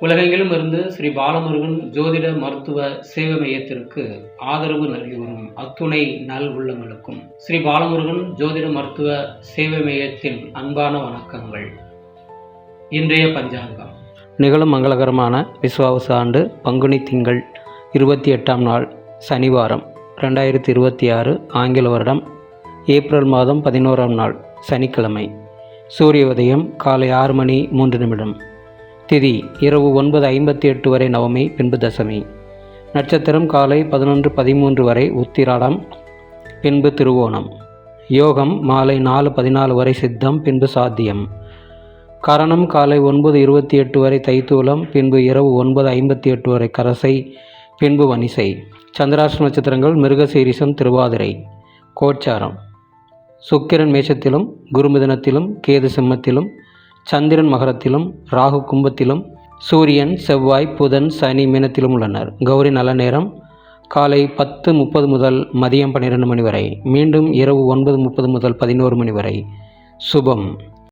உலகெங்கிலும் இருந்து ஸ்ரீ பாலமுருகன் ஜோதிட மருத்துவ சேவை மையத்திற்கு ஆதரவு நல்கி வரும் அத்துணை நல் உள்ளங்களுக்கும் ஸ்ரீ பாலமுருகன் ஜோதிட மருத்துவ சேவை மையத்தின் அன்பான வணக்கங்கள். இன்றைய பஞ்சாங்கம் நிகழும் மங்களகரமான விசுவாவச ஆண்டு பங்குனி திங்கள் 28ஆம் நாள் சனிவாரம் 2026 ஆங்கில வருடம் ஏப்ரல் மாதம் 11ஆம் நாள் சனிக்கிழமை. சூரிய உதயம் காலை 6 மணி 3 நிமிடம். திதி இரவு 9:58 வரை நவமி, பின்பு தசமி. நட்சத்திரம் காலை 11:13 வரை உத்திராடம், பின்பு திருவோணம். யோகம் மாலை 4:14 வரை சித்தம், பின்பு சாத்தியம். கரணம் காலை 9:28 வரை தைத்தூலம், பின்பு இரவு 9:58 வரை கரசை, பின்பு வனிசை. சந்திராஷ்ட நட்சத்திரங்கள் மிருகசீரிசம், திருவாதிரை. கோச்சாரம் சுக்கிரன் மேஷத்திலும், குருமிதனத்திலும், கேது சிம்மத்திலும், சந்திரன் மகரத்திலும், ராகு கும்பத்திலும், சூரியன் செவ்வாய் புதன் சனி மீனத்திலும் உள்ளனர். கௌரி நல்ல நேரம் காலை 10:30 முதல் மதியம் 12 மணி வரை, மீண்டும் இரவு 9:30 முதல் 11 மணி வரை. சுபம்.